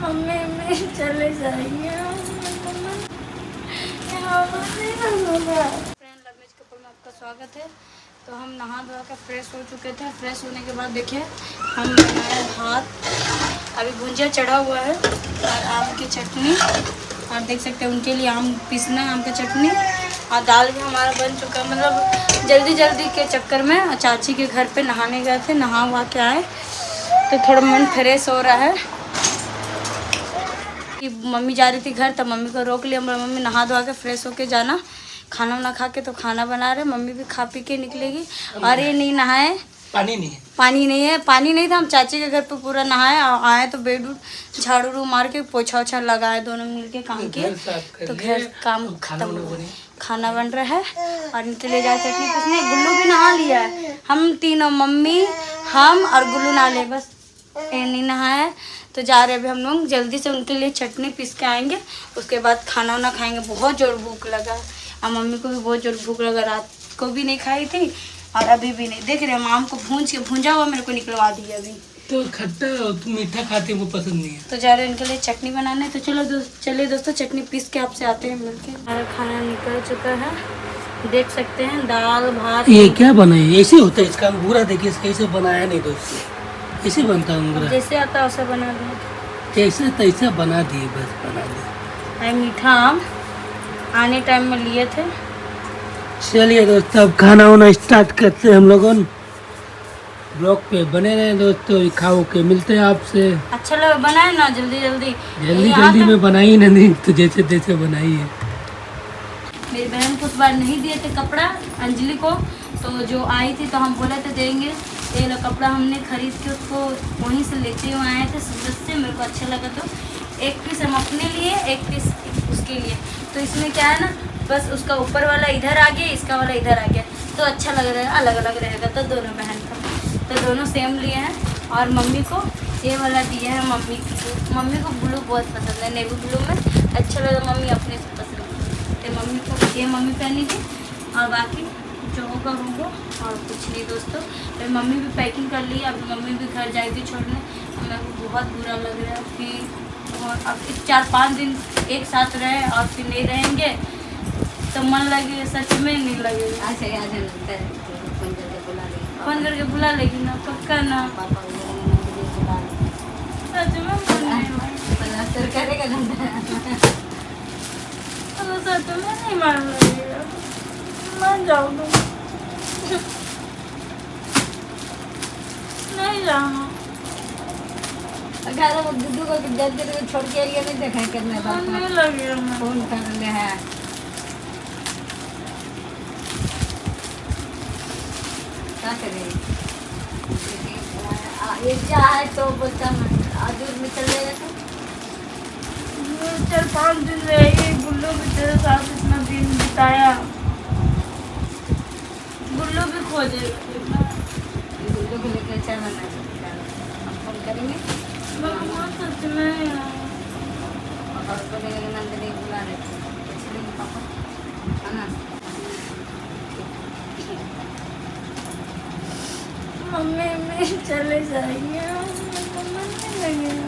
Mummy चले जाइए। Friend लवमेज couple में आपका स्वागत है। तो हम नहा धोआ के फ्रेश हो चुके थे। फ्रेश होने के बाद देखिए हम बनाए भात, अभी भुंजिया चढ़ा हुआ है और आम की चटनी, और देख सकते हैं उनके लिए आम पीसना है, आम की चटनी, और दाल भी हमारा बन चुका है। मतलब जल्दी जल्दी के चक्कर में चाची के घर पे नहाने गए थे, नहा हुआ के आए तो थोड़ा मन फ्रेश हो रहा है। कि मम्मी जा रही थी घर, तब मम्मी को रोक लिया, मम्मी नहा धोआ के फ्रेश होके जाना, खाना वाना खा के। तो खाना बना रहे, मम्मी भी खा पी के निकलेगी। और ये नहीं नहाए, पानी नहीं है, पानी नहीं था। हम चाची के घर पे पूरा नहाए, आए तो बेड उड झाड़ू मार के पोछा ओछा लगाए, दोनों मिलके काम किए। तो घर काम खत्म, खाना बन रहा है और इनके लिए जाए चटनी पीसने। गुल्लू भी नहा लिया है, हम तीनों, मम्मी, हम और गुल्लू नहा ले, बस ये नहीं नहाया। तो जा रहे अभी हम लोग जल्दी से उनके लिए चटनी पीस के आएंगे, उसके बाद खाना वाना खाएंगे। बहुत जोर भूख लगा और मम्मी को भी बहुत जोर भूख लगा, रात को भी नहीं खाई थी और अभी भी नहीं। देख रहे हैं आम को भूंजा हुआ मेरे को निकलवा दिया अभी। तो खट्टा मीठा खाते वो पसंद नहीं है। तो जा रहे हैं इनके लिए चटनी बनाने। तो चलिए दोस्तों चटनी पीस के आपसे आते हैं मिलके। हमारा खाना निकल चुका है, देख सकते हैं, दाल भात। ये क्या बना है? ऐसे होता है इसका अंगूरा, देखिए इसका ऐसे बनाया नहीं दोस्तों, ऐसे बनता है अंगूरा, जैसे आता है वैसे बना दो, जैसा तैसा बना दिए, बस बना दिए। मीठा आम आने टाइम में लिए थे। चलिए दोस्तों अब खाना वाना स्टार्ट करते हैं हम लोगों। ब्लॉग पे बने रहे दोस्तों, खाओ के मिलते हैं आपसे। अच्छा लगा बनाए ना, जल्दी जल्दी जल्दी में बनाई नहीं तो जैसे तैसे बनाई है। मेरी बहन को उस बार नहीं दिए थे कपड़ा अंजलि को, तो जो आई थी तो हम बोले थे देंगे, ये लो कपड़ा हमने खरीद के उसको वहीं से लेते हुए आए थे सूरत से। मेरे को अच्छा लगा तो एक पीस हम अपने लिए, एक पीस उसके लिए। तो इसमें क्या है ना, बस उसका ऊपर वाला इधर आ गया, इसका वाला इधर आ गया, तो अच्छा लग रहा है, अलग अलग रहेगा। तो दोनों बहन का तो दोनों सेम लिए हैं। और मम्मी को ये वाला दिया है, मम्मी को ब्लू बहुत पसंद है, नेवी ब्लू में अच्छा लगा, मम्मी अपने से पसंद है। तो मम्मी को ये मम्मी पहनी थी और बाकी जो होगा होगा और कुछ नहीं दोस्तों। फिर मम्मी भी पैकिंग कर ली, अभी मम्मी भी घर जाएगी छोड़ने। मेरे को बहुत बुरा लग रहा है कि और अब 4-5 दिन एक साथ रहे और फिर नहीं रहेंगे तो मन लगे, सच में नहीं लगेगा। फोन करके बुला लेगी ना, पक्का ना, सच में मन नहीं करेगा, सच में नहीं मन लगेगा, मान जाओ तुम, नहीं जाना। दुद्दू को छोड़ के एरिया नहीं देखा करने नहीं लगे फोन कर ले है। क्या करें, ये क्या है तो बोलता दूर में चल जाएगा तो 4-5 दिन रहेगी। गुल्लू भी तेरे साथ इतना दिन बिताया, गुल्लू भी खोजेगा, दुद्दू को लेकर चलना हम फोन करेंगे। सच में और बोलेगा नंदनी बुला रहे थे पापा, है ना। मम्मी चले जाइए, नहीं लगेगा।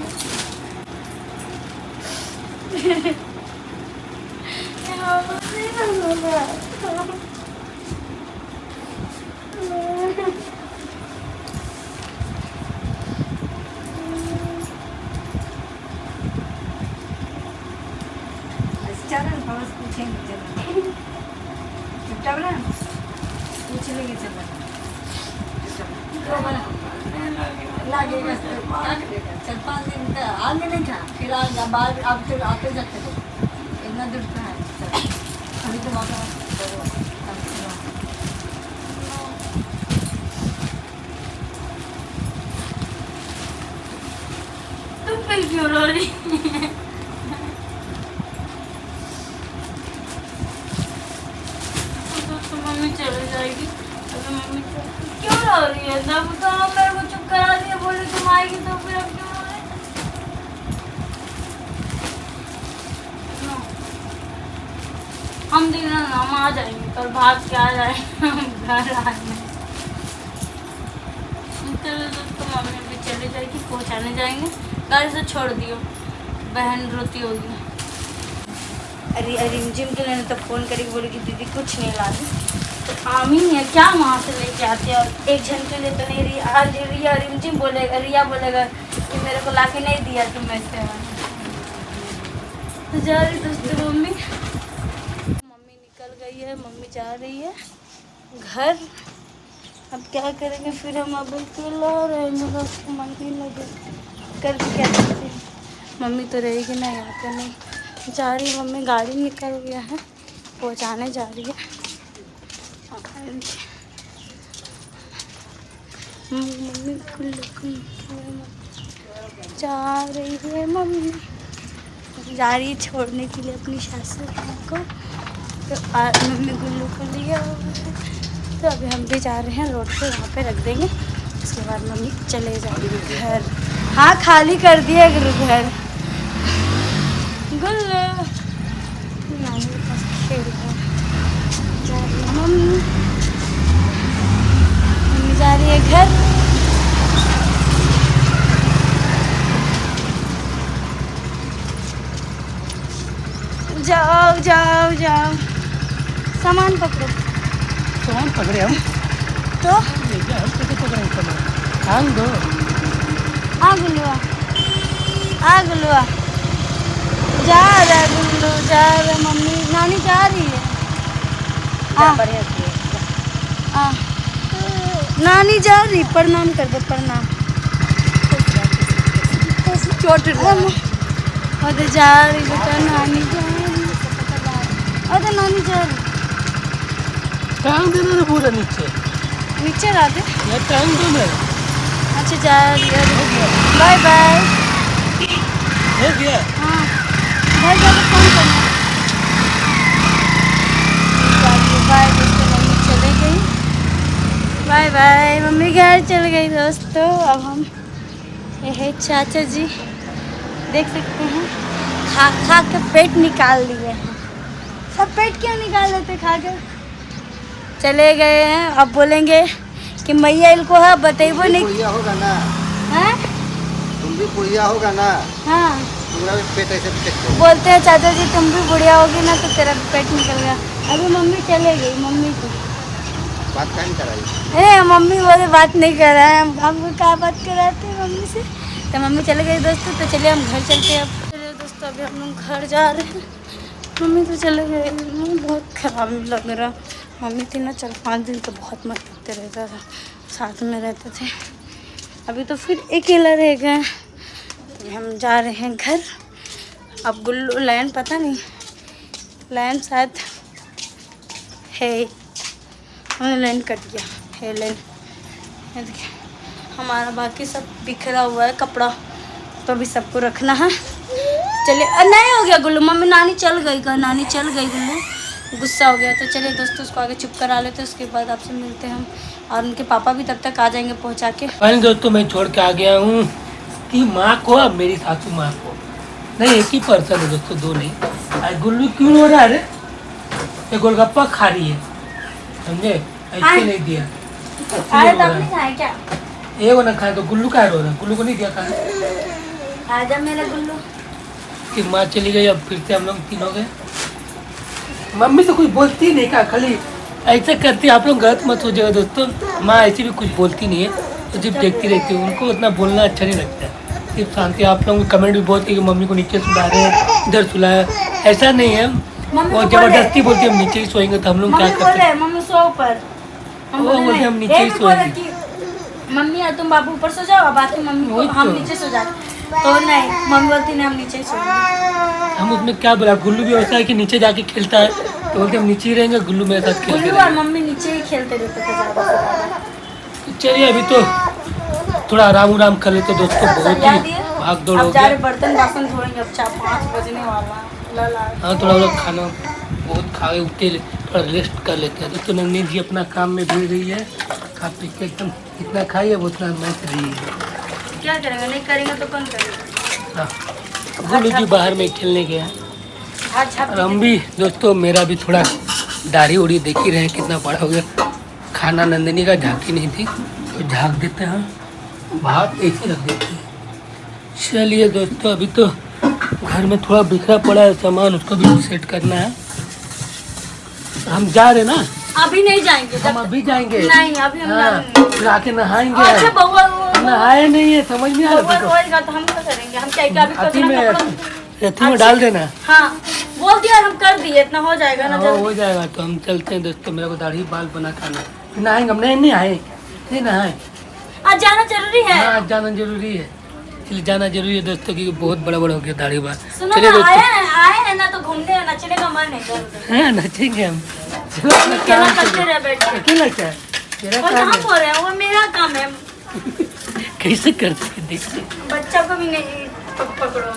चुपचाप ना पूछ लेंगे, चलो लगेगा 4-5 दिन का आने नहीं था, फिर बाद अब तो आते जाते थे, इतना दूर का है अभी तो तुम फिर क्यों रो रही? तो मम्मी चले जाएगी, अभी मम्मी क्यों रो रही है? तब तो मेरे को चुप करा दिया, बोले तुम आएगी तो फिर अब क्यों रो रहे? हम दिन हम आ जाएंगे, कल भाग के आ जाएंगे घर आने। चलो दोस्तों मम्मी भी चले जाएगी, पहुँचाने जाएंगे, गाड़ी से छोड़ दियो। बहन रोती होगी। अरे रिमझिम के लिए तो फ़ोन करके बोली कि दीदी कुछ नहीं ला दी, तो आम ही है क्या वहाँ से लेके आते हैं। और एक जन के लिए तो नहीं, रिया रिमझिम बोलेगा, रिया बोलेगा कि मेरे को ला के नहीं दिया तुम ऐसे। तो जा रही दोस्तों मम्मी निकल गई है, मम्मी जा रही है घर। अब क्या करेंगे फिर हम, अब अकेला रहेंगे, उसको मन भी लगे कर भी क्या सकते हैं। मम्मी तो रहेगी ना यहाँ पे, नहीं जा रही मम्मी, गाड़ी निकल गया है, पहुँचाने जा रही है। मम्मी जा रही है, मम्मी जा रही है छोड़ने के लिए अपनी सासू को। तो मम्मी गुल्लू को लिया तो अभी हम भी जा रहे हैं रोड पे, वहाँ पे रख देंगे। उसके बाद मम्मी चले जाएगी घर। हाँ खाली कर दिया गुल्लू घर। गुल्लू नानी के पास खेल रहा है। जा रही है मम्मी जा रही है घर। जाओ जाओ जाओ, सामान पकड़ो। सामान पकड़े हम तो कैसे पकड़े सामान? टांग दो। आ गुल्लुआ, आ गुल्लुआ, जा रहा गुल्लू, जा रहा। मम्मी नानी जा रही है। हाँ नानी जा रही, प्रणाम कर दो, प्रणाम। चोट अरे जा रही बेटा, नानी जा रही, अरे नानी जा रही। टांग दे दो पूरा नीचे, नीचे ला दे। ये टांग दो ना। अच्छा जा रही है, बाय बाय। हो गया। हाँ घर जाकर फोन करना। बाय दोस्तों, मम्मी चले गई, बाय बाय। मम्मी घर चल गई दोस्तों। अब हम ये है चाचा जी, देख सकते हैं खा खा के पेट निकाल लिए हैं। सब पेट क्यों निकाल लेते खा कर? चले गए हैं। अब बोलेंगे कि मैया इनको है बतेबो नहीं। बुढ़िया होगा ना, हैं? तुम भी बुढ़िया होगा ना, हाँ पूरा भी पेट ऐसे फेंको। बोलते हैं चाचा जी तुम भी बुढ़िया होगी ना तो तेरा भी पेट निकल गया। अभी मम्मी चले गई, मम्मी की बात क्या नहीं कराई। ए मम्मी बोले बात नहीं कर रहे हैं, हमको क्या बात कराते हैं मम्मी से। तो मम्मी चले गई दोस्तों। तो चलिए हम घर चलते हैं। अब चलिए दोस्तों, अभी हम लोग घर जा रहे हैं। मम्मी तो चले गए, बहुत खराब लग रहा। मम्मी थी ना 4-5 दिन तो बहुत मत करते रहता था, साथ में रहते थे। अभी तो फिर अकेला रह गए। तो हम जा रहे हैं घर। अब गुल्लू लाइन पता नहीं, लाइन शायद है, हमने लाइन कट गया है लाइन। ये देखिए हमारा बाकी सब बिखरा हुआ है कपड़ा, तो अभी सबको रखना है। चलिए नहीं हो गया गुल्लू, मम्मी नानी चल गई का, नानी चल गई, गुल्लू गुस्सा हो गया। तो चलिए दोस्तों उसको आगे चुप करा लेते हैं, उसके बाद आपसे मिलते हैं हम। और उनके पापा भी तब तक आ जाएंगे पहुंचा के। फाइनली दोस्तों मैं छोड़ के आ गया हूँ कि माँ को, अब मेरी सासू माँ को। नहीं एक ही पर्सन है दोस्तों, दो नहीं। आज गुल्लू क्यों हो रहा है? ये गोलगप्पा खा रही है, समझे? ऐसे नहीं दिया। अरे तब नहीं खाए क्या? ये वो ना खाए तो गुल्लू का रो रहा है, गुल्लू को नहीं दिया खाना। आजा मेरा गुल्लू। कि माँ चली गई, अब फिर से हम लोग 3 हो गए। मम्मी तो कुछ बोलती नहीं का, खाली ऐसा करती है। आप लोग गलत मत सोचिएगा दोस्तों, माँ ऐसी भी कुछ बोलती नहीं है, तो सिर्फ देखती रहती है। उनको उतना बोलना अच्छा नहीं लगता है, सिर्फ शांति। आप लोग कमेंट भी बहुत की मम्मी को नीचे सुला रहे हैं, इधर सुलाया, ऐसा नहीं है। वो जबरदस्ती बोलती है हम नीचे ही सोएंगे, तो हम लोग क्या करते हैं? मम्मी सो ऊपर, वो बोलते हम नीचे ही सोएंगे। मम्मी और तुम बाबू ऊपर सो जाओ, बाकी मम्मी को हम नीचे सो जाते। तो नहीं, मम्मी बोलती नहीं हम नीचे ही सोएंगे। हम उसमें क्या बोला, गुल्लू भी वैसा है कि नीचे जाके खेलता है, तो बोलते हम नीचे ही रहेंगे, गुल्लू मेरे साथ खेलते गुल्लू और मम्मी नीचे ही खेलते रहते थे ज़्यादा से ज़्यादा। चलिए अभी तो थोड़ा आराम कर लेते दोस्तों, बहुत ही भाग दौड़ हो गया। बर्तन बासन धोएंगे, अब 4-5 बजने वाला। हाँ थोड़ा लोग खाना बहुत खा उठे, थोड़ा रेस्ट कर लेते हैं। दोस्तों नंदिनी जी अपना काम में भिड़ रही है, खा पी के एकदम जितना खाई है वो उतना मैच रही है। क्या करेंगे, नहीं करेंगे तो कौन करेगा? हाँ गुल्लू जी बाहर में खेलने गया, और हम भी दोस्तों, मेरा भी थोड़ा दाढ़ी उड़ी देख ही रहे हैं कितना बड़ा हो गया। खाना नंदिनी का झाँकी नहीं थी, तो झाँक देते हैं, भात ऐसे रख देते हैं। चलिए दोस्तों अभी तो घर में थोड़ा बिखरा पड़ा है सामान, उसको भी सेट करना है। हम जा रहे ना, अभी नहीं जाएंगे हम अभी जाएंगे। नहीं अभी हम हाँ, जाएंगे। फिर आके नहाएंगे। अच्छा बउआ नहाए नहीं है, समझ नहीं आ बउआ रहा। रोएगा तो हम क्या करेंगे? हम क्या अभी अथी कचरा में कपड़ा अथी में डाल देना। हाँ बोल दिया हम कर दिए, इतना हो जाएगा ना हाँ, जल्दी। हो जाएगा। तो हम चलते हैं दोस्तों, मेरे को दाढ़ी बाल बना खाना है। फिर नहाएंगे हम। नहीं आए, नहीं नहाए। आज जाना जरूरी है। हाँ, जाना जरूरी है, इसलिए जाना जरूरी है दोस्तों, क्योंकि बहुत बड़ा हो गया दाढ़ी बाल। सुनो चलिए ना, दोस्तों, आए हैं ना तो घूमने नचने का मन है इधर। हाँ नचेंगे हम। चलो अपना अकेला काम करते करो। रहे बैठे। अकेला क्या है? तेरा और काम हम है। हो रहे हैं, वो मेरा काम है। कैसे करते हैं देखते। बच्चा को भी नहीं पकड़ो,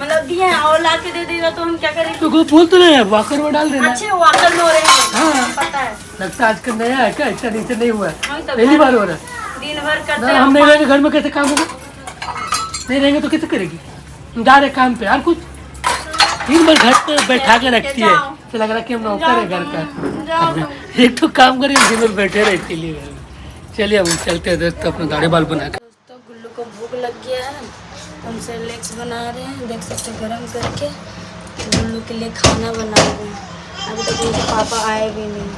मतलब दिए हैं और ला के दे देगा तो हम क्या करेंगे? तो कोई बोल तो नहीं है, वॉकर में डाल देना। अच्छे वाकर में हो रहे हैं। हाँ। पता है, लगता है आजकल नया है क्या? इतना नीचे नहीं हुआ है, हम तो पहली बार हो रहा है। दिन भर करते ना, हम नहीं रहेंगे घर में कैसे काम होगा? नहीं रहेंगे तो कैसे करेगी? हम जा रहे काम पे यार। कुछ दिन भर घर पे बैठा के रखती है, तो लग रहा है कि हम नौकर है घर का। एक तो काम करेंगे, दिन भर बैठे रहे, इसीलिए घर में। चलिए हम चलते हैं दोस्तों अपना दाढ़ी बाल बना कर। दोस्तों गुल्लू को भूख लग गया है, हम सेरेलैक्स बना रहे हैं, देख सकते हैं गरम करके। गुल्लू के लिए खाना बना रहे हैं, अभी तक उनके पापा आए भी नहीं।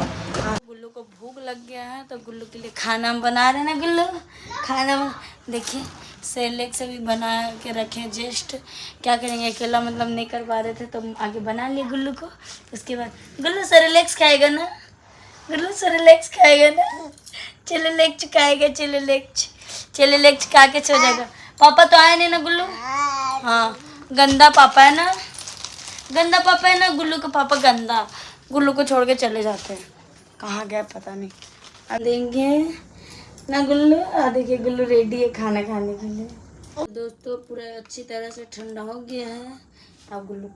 गुल्लू को भूख लग गया है तो गुल्लू के लिए खाना हम बना रहे हैं ना। गुल्लू खाना देखिए सेरेलैक्स भी बना के रखे हैं जस्ट। क्या करेंगे, अकेला मतलब नहीं कर पा रहे थे तो हम आगे बना लिए गुल्लू को। उसके बाद गुल्लू सेरेलैक्स खाएगा ना, गुल्लू सेरेलैक्स खाएगा ना, सेरेलैक्स खाएगा, सेरेलैक्स खा के सो जाएगा। पापा तो आए नहीं ना गुल्लू? हाँ गंदा पापा है ना, गंदा पापा है ना। गुल्लू का पापा गंदा, गुल्लू को छोड़ के चले जाते हैं, कहाँ गए पता नहीं। अब देंगे ना गुल्लू। देखिए गुल्लू रेडी है खाना खाने के लिए। दोस्तों पूरा अच्छी तरह से ठंडा हो गया है, अब गुल्लू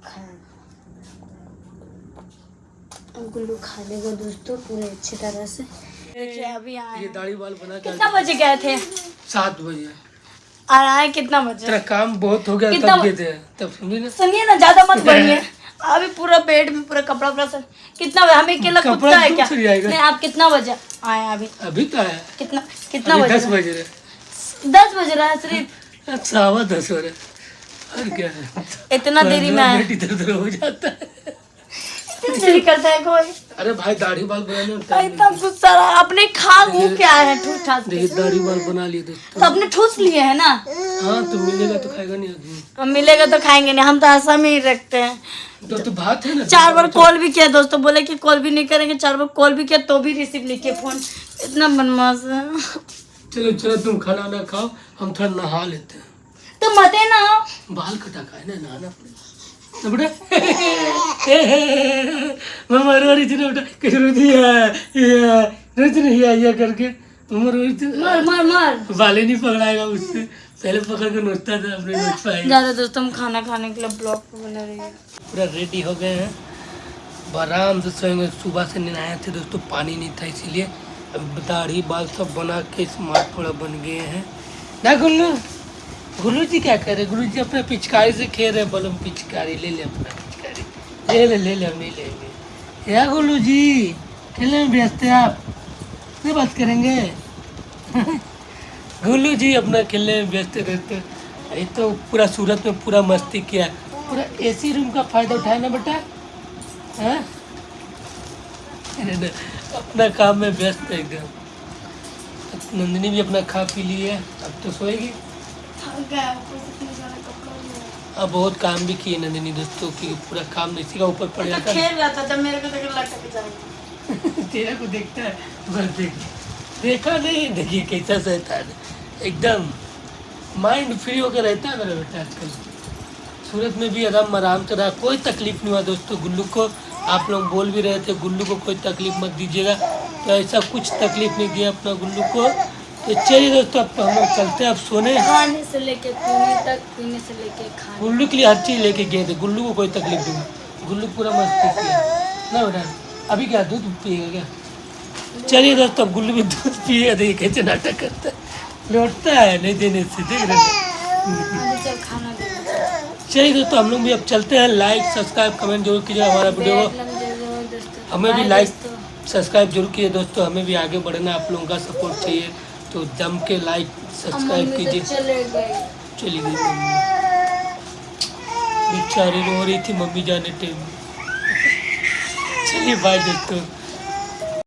अब गुल्लू खा लेगा दोस्तों पूरे अच्छी तरह से। देखिए अभी आए ये दाढ़ी बाल बना के कितना बजे गए थे? 7 बजे। और आए कितना बजे? तेरा काम बहुत हो गया कितना तब गए थे, तब सुनिए ना। सुनिए ना, ज्यादा मत बोलिए। अभी पूरा बेड में पूरा कपड़ा उपड़ा सब कितना बजे? हमें अकेला कपड़ा कुत्ता है दूर क्या? से आएगा। नहीं आप कितना बजे आए? अभी तो आया कितना कितना अभी बजे? 10 बजे रहे। 10 बज रहा है सिर्फ। 10:15 हो रहे। और क्या है, इतना देरी में आए? पेट इधर उधर हो जाता है। इतनी देरी करता है कोई? अरे भाई दाढ़ी बाल बनाने में टाइम इतना गुस्सा रहा। अपने खा वो क्या है ठूस ठास के। देखिए दाढ़ी बाल बना लिए तो दोस्तों। अपने ठूस लिए है ना। हाँ तो मिलेगा तो खाएगा नहीं आदमी। हम मिलेगा तो खाएंगे नहीं, हम तो ऐसा में ही रखते हैं। तो बात है ना। 4 बार कॉल भी किया दोस्तों, बोले कि कॉल भी नहीं करेंगे। 4 बार कॉल भी किया तो भी रिसीव नहीं किया फोन। इतना बदमाश है। चलो चलो तुम खाना ना खाओ, हम थोड़ा नहा लेते हैं। तो मत है ना, बाल कटा का है ना, नहाना पड़ेगा ना बेटा। मम्मा रो रही थी ना बेटा, कि रोज नहीं आइया करके। मम्मा रो रही थी। मार मार मार। बाले नहीं पकड़ाएगा उससे, पहले पकड़ के नोचता था, अपने नोच पाएगा। ज़्यादा दोस्तों हम खाना खाने के लिए ब्लॉग बना रहे हैं। पूरा रेडी हो गए हैं, आराम से सोएंगे। सुबह से नहाए थे दोस्तों, पानी नहीं था इसीलिए। अब दाढ़ी बाल सब बना के स्मार्ट थोड़ा बन गए हैं ना। गुल्लू गुल्लू जी क्या कर रहे? गुल्लू जी अपना पिचकारी से खेल रहे। बोलो पिचकारी ले ले, अपना पिचकारी ले ले, हम नहीं लेंगे। या गुल्लू जी खेलने में व्यस्त है आप, नहीं बात करेंगे? गुल्लू जी अपना खेलने में व्यस्त रहते। ये तो पूरा सूरत में पूरा मस्ती किया, पूरा एसी रूम का फायदा उठाया ना बेटा। हाँ अपना काम में व्यस्त है एकदम। नंदिनी भी अपना खा पी ली है, अब तो सोएगी। अब बहुत काम भी किए नंदिनी दोस्तों की, पूरा काम इसी का ऊपर पड़ जाता है। खेल रहा था जब मेरे को देख लटक जाएगा। तेरा को देखता है बस देखा नहीं। देखिए कैसा शैतान है, एकदम माइंड फ्री होकर रहता है मेरा बेटा आजकल। सूरत में भी आराम से रहा, कोई तकलीफ नहीं हुआ दोस्तों गुल्लू को। आप लोग बोल भी रहे थे गुल्लू को कोई तकलीफ मत दीजिएगा, तो ऐसा कुछ तकलीफ नहीं दिया अपना गुल्लू को। तो चलिए दोस्तों अब हम लोग चलते हैं अब सोने। खाने से लेके पीने तक, पीने से लेके खाने। गुल्लू के लिए हर चीज़ लेके गए थे, गुल्लू को कोई तकलीफ नहीं। गुल्लू पूरा मस्ती किया ना बेटा। अभी क्या दूध पिएगा क्या? चलिए दोस्तों अब गुल्लू भी दूध पिएगा। देखिए कैसे नाटक करता है, लौटता है नहीं देने से, देख रहे हैं। चल खाना देना। चलिए दोस्तों हम लोग भी अब चलते हैं। लाइक सब्सक्राइब कमेंट जरूर कीजिए हमारा वीडियो को। हमें भी लाइक सब्सक्राइब जरूर कीजिए दोस्तों, हमें भी आगे बढ़ना, आप लोगों का सपोर्ट चाहिए। तो जम के लाइक सब्सक्राइब कीजिए। चले गए। चली गई बेचारी रो रही थी मम्मी जाने टाइम। चलिए बाय दोस्तों।